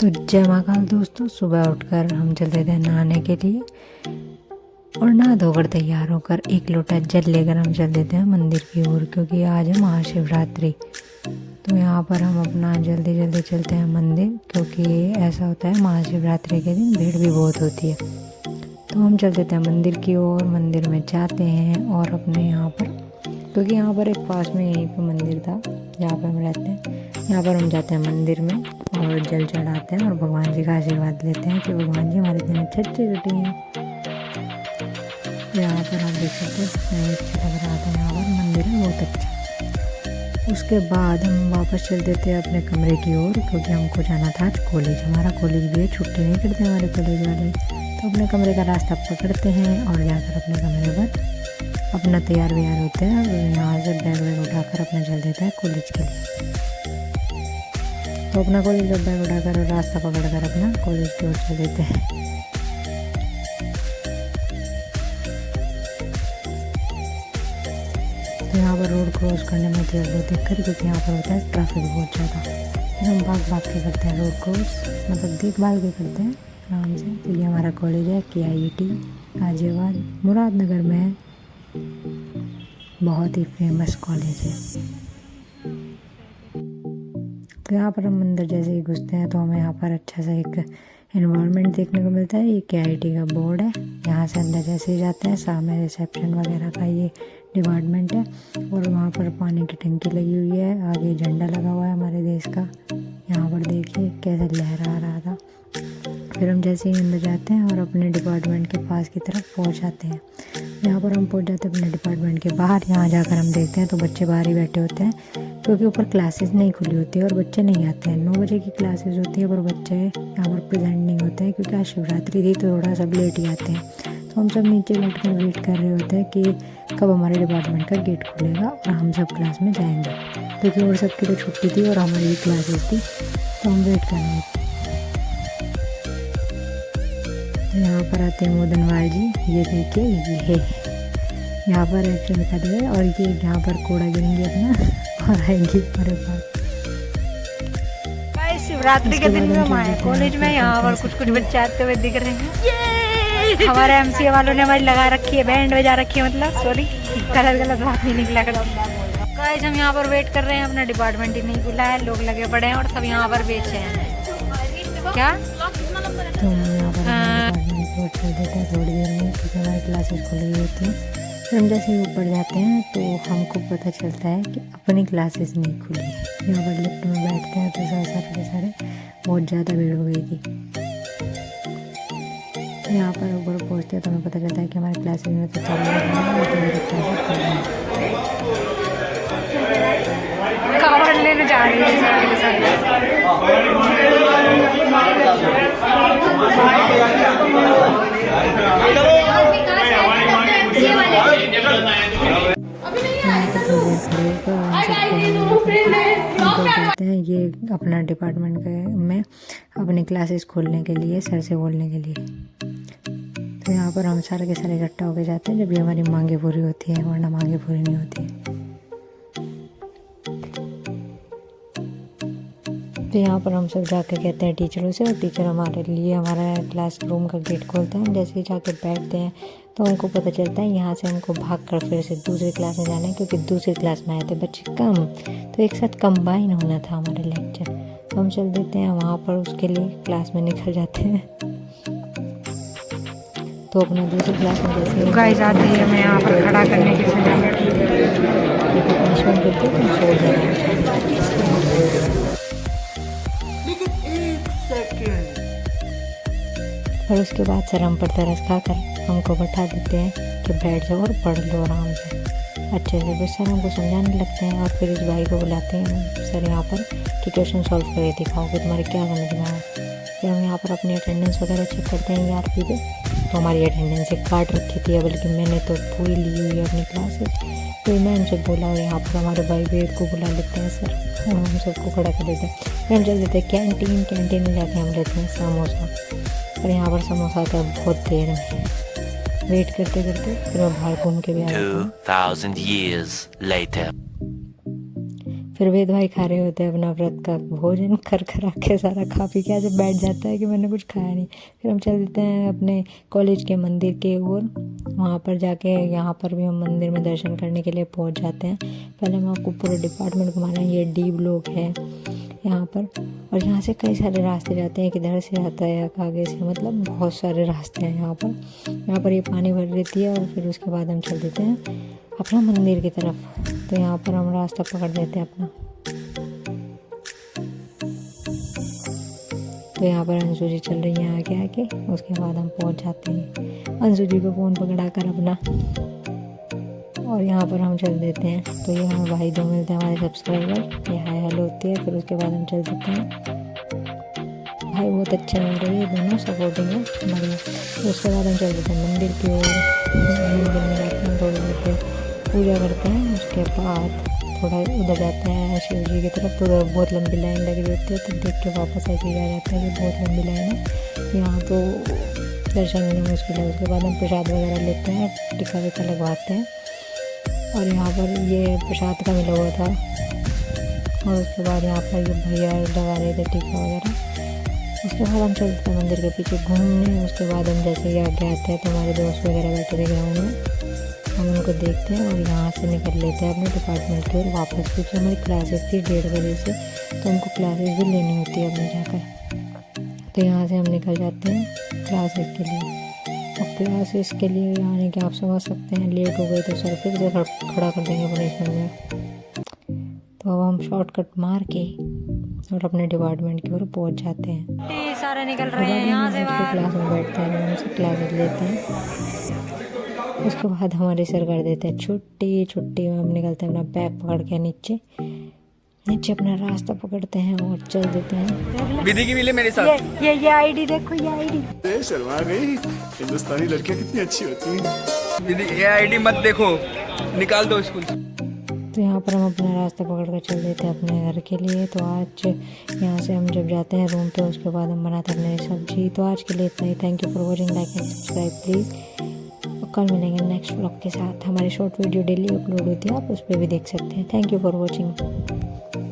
तो जय महाकाल दोस्तों, सुबह उठकर हम चलते थे नहाने के लिए और नहा धोकर तैयार होकर एक लोटा जल लेकर हम चल देते हैं मंदिर की ओर, क्योंकि आज है महाशिवरात्रि। तो यहाँ पर हम अपना जल्दी जल्दी चलते हैं मंदिर, क्योंकि ऐसा होता है महाशिवरात्रि के दिन भीड़ भी बहुत होती है। तो हम चल देते हैं मंदिर की ओर, मंदिर में जाते हैं और अपने यहाँ पर, क्योंकि यहाँ पर एक पास में यहीं पर मंदिर था जहाँ पर हम रहते हैं, यहाँ पर हम जाते हैं मंदिर में और जल चढ़ाते हैं और भगवान जी का आशीर्वाद लेते हैं कि भगवान जी हमारे दिन अच्छे कटे हैं। यहाँ पर आप देख सकते हैं अच्छा लग रहा था, यहाँ पर मंदिर है बहुत अच्छा। उसके बाद हम वापस चल देते हैं अपने कमरे की ओर, क्योंकि हमको जाना था आज कॉलेज। हमारा कॉलेज भी है, छुट्टी नहीं करते हमारे कॉलेज वाले। तो अपने कमरे का रास्ता पकड़ते हैं और जाकर अपने कमरे पर अपना तैयार व्यार होते हैं और यहाँ से बैग वैग उठाकर अपना चल देता है कॉलेज के लिए। तो अपना कॉलेज का बैग उठाकर और रास्ता पकड़कर अपना कॉलेज की ओर चल देते हैं। तो यहाँ पर रोड क्रॉस करने में तेज बहुत दिक्कत, क्योंकि यहाँ पर होता है ट्रैफिक बहुत ज़्यादा। फिर हम भाग के करते हैं रोड क्रॉस, मतलब देखभाल के करते हैं आराम से। तो ये हमारा कॉलेज है KIET गाजियाबाद मुरादनगर में है, बहुत ही फेमस कॉलेज है। तो यहाँ पर हम अंदर जैसे ही घुसते हैं तो हमें यहाँ पर अच्छा सा एक एनवायरनमेंट देखने को मिलता है। ये KIET का बोर्ड है। यहाँ से अंदर जैसे ही जाते हैं सामने रिसेप्शन वगैरह का ये डिपार्टमेंट है और वहाँ पर पानी की टंकी लगी हुई है, आगे झंडा लगा हुआ है हमारे देश का। यहाँ पर देखिए कैसे लहरा रहा था। फिर हम जैसे ही अंदर जाते हैं और अपने डिपार्टमेंट के पास की तरफ पहुँच जाते हैं। यहाँ पर हम पहुँच जाते हैं अपने डिपार्टमेंट के बाहर। यहाँ जाकर हम देखते हैं तो बच्चे बाहर ही बैठे होते हैं, क्योंकि ऊपर क्लासेस नहीं खुली होती है और बच्चे नहीं आते हैं। 9 बजे की क्लासेस होती है पर बच्चे यहाँ पर प्रेजेंट नहीं होते हैं, क्योंकि आज शिवरात्रि थी तो थोड़ा सब लेट ही आते हैं। तो हम सब नीचे बैठकर वेट कर रहे होते हैं कि कब हमारे डिपार्टमेंट का गेट खुलेगा और हम सब क्लास में जाएंगे, क्योंकि और सबकी तो छुट्टी थी और हमारी क्लासेस थी। तो हम वेट कर रहे थे। तो यहाँ पर आते हैं मोदनवाल जी। ये देखिए ये है, यहाँ पर एक्शन लिखा दिया है और ये यहाँ पर कूड़ा गिरेंगे अपना और आएंगे हमारे पास। शिवरात्रि के दिन में हम आए कॉलेज में। यहाँ पर कुछ बच्चे आते हुए दिख रहे हैं। हमारे MCA वालों ने हमारी लगा रखी है, बैंड बजा रखी है, मतलब सॉरी गलत बात नहीं निकला कर। गाइस हम यहाँ पर वेट कर रहे हैं, अपना डिपार्टमेंट ही नहीं खुला है, लोग लगे पड़े हैं और सब यहाँ पर बेचे हैं। क्या तो यहाँ पर वेट कर देते हैं थोड़ी देर में, क्योंकि हमारी क्लासेस खुली होती हैं। फिर हम जैसे ही ऊपर जाते हैं तो हमको पता चलता है कि अपनी क्लासेस नहीं खुली है। यहाँ पर लिफ्ट में बैठते हैं तो सारे बहुत ज़्यादा भीड़ हो गई थी। तो यहाँ पर ऊपर पहुँचते हैं तो हमें पता चलता है कि हमारी क्लासेस में तो चालू है, कावड़ लेने जा रही है। कहते हैं ये अपना डिपार्टमेंट में अपनी क्लासेस खोलने के लिए सर से बोलने के लिए। तो यहाँ पर हम सारे के सारे इकट्ठा होकर जाते हैं जब भी हमारी मांगे पूरी होती है, वरना मांगे पूरी नहीं होती है। तो यहाँ पर हम सब जाकर कहते हैं टीचरों से, और टीचर हमारे लिए हमारा क्लासरूम का गेट खोलते हैं। जैसे ही जाकर बैठते हैं तो हमको पता चलता है यहाँ से हमको भाग कर फिर से दूसरी क्लास में जाना है, क्योंकि दूसरी क्लास में आए थे बच्चे कम, तो एक साथ कंबाइन होना था हमारे लेक्चर। तो हम चल देते हैं वहाँ पर, उसके लिए क्लास में निकल जाते हैं। तो अपना दूसरी क्लास में जैसे गाइस आती है, मैं यहाँ पर खड़ा करने की पनिशमेंट करते हैं तो छोड़ देना। और उसके बाद सर हम पर तरस खाकर हमको बैठा देते हैं कि बैठ जाओ और पढ़ लो आराम से अच्छे से। फिर सर हमको समझाने लगते हैं और फिर इस भाई को बुलाते हैं सर यहाँ पर कि क्वेश्चन सॉल्व करके दिखाओ कि तुम्हारे क्या समझ में आया। फिर हम यहाँ पर अपनी अटेंडेंस वगैरह चेक करते हैं ERP पे। तो हमारी अटेंडेंस एक काट रखी थी, बल्कि मैंने तो पूरी ली हुई है अपनी क्लासेस। फिर मैं उनसे बोला और यहाँ पर हमारे भाई वेट को बुला लेते हैं सर, और हम सबको खड़ा कर देते हैं। फिर हम चल देते हैं कैंटीन में जाके हम लेते हैं समोसा। और यहाँ पर समोसा आता है बहुत देर में, वेट करते करते फिर मैं बाहर घूम के भी आया। 2000 years later. फिर वेद भाई खा रहे होते हैं अपना व्रत का भोजन, कर के सारा खा पी के ऐसे बैठ जाता है कि मैंने कुछ खाया नहीं। फिर हम चल देते हैं अपने कॉलेज के मंदिर के ओर। वहाँ पर जाके यहाँ पर भी हम मंदिर में दर्शन करने के लिए पहुँच जाते हैं। पहले हम आपको पूरा डिपार्टमेंट घुमा रहे हैं। ये डी ब्लॉक है यहाँ पर, और यहाँ से कई सारे रास्ते जाते हैं, किधर से जाता है या आगे से, मतलब बहुत सारे रास्ते हैं यहाँ पर। यहाँ पर ये पानी भर लेती है और फिर उसके बाद हम चल देते हैं अपना मंदिर की तरफ। तो यहाँ पर हम रास्ता पकड़ देते हैं अपना। तो यहाँ पर अंशु जी चल रही हैं आगे आके, उसके बाद हम पहुँच जाते हैं। अंशु जी को फ़ोन पकड़ा कर अपना, और यहाँ पर हम चल देते हैं। तो ये हमें भाई दो मिलते हैं, हमारे सब्सक्राइबर। ये हाय हेलो होती है, फिर उसके बाद हम चल देते हैं। भाई बहुत अच्छे मिल रहे हैं, दोनों सपोर्टिंग है, बढ़िया। तो उसके बाद हम चल देते हैं मंदिर की ओर। मंदिर में जाते हैं, थोड़ी देर पूजा करते हैं। उसके बाद थोड़ा उधर जाते हैं शिव जी की तरफ। तो उधर बहुत लंबी लाइन लगी होती है, तो देख के वापस ऐसे ही आ जाता है कि बहुत लंबी लाइन है यहाँ, तो दर्शन लेना मुश्किल है। उसके बाद हम प्रसाद वगैरह लेते हैं, टिक्का विक्का लगवाते हैं। और यहाँ पर ये प्रसाद का मिला हुआ था, और उसके बाद यहाँ पर ये भैया लगा रहे थे टीका वगैरह। उसके बाद हम चलते हैं मंदिर के पीछे घूमने। उसके बाद हम जैसे ही आगे आते हैं तो हमारे दोस्त वगैरह बैठे थे ग्राउंड में, हम उनको देखते हैं और यहाँ से निकल लेते हैं अपने डिपार्टमेंट की ओर वापस, क्योंकि हमारी क्लासेस थी 1:30 बजे से, तो हमको क्लासेस भी लेनी होती है अपने जाकर। तो यहाँ से हम निकल जाते हैं क्लासेस के लिए। और क्लासेस के लिए आने के आप समझ सकते हैं, लेट हो गए तो सर फिर से खड़ा कर देंगे पनिशमेंट में। तो अब हम शॉर्टकट मार के और अपने डिपार्टमेंट की ओर पहुँच जाते हैं। सारे निकल रहे हैं यहाँ से बाहर। क्लास में बैठते हैं, हमसे क्लासेस लेते हैं। उसके बाद हमारे सर कर देते हैं छुट्टी। छुट्टी में हम निकलते हैं अपना बैग पकड़ के नीचे अपना रास्ता पकड़ते हैं और चल देते हैं। विधि की मिले मेरे साथ। ये आईडी देखो, ये आईडी शर्मा गई, हिंदुस्तानी लड़कियां कितनी अच्छी होती हैं। विधि ये आईडी मत देखो, निकाल दो स्कूल से। तो यहाँ पर हम अपना रास्ता पकड़ कर चल देते हैं अपने घर के लिए। तो आज यहाँ से हम जब जाते हैं रूम पे, उसके बाद हम बनाते हैं अपनी सब्जी। तो आज के लिए इतना ही। Thank you for watching, like and subscribe please. कल मिलेंगे नेक्स्ट व्लॉग के साथ। हमारी शॉर्ट वीडियो डेली अपलोड होती है, आप उस पर भी देख सकते हैं। Thank you for watching.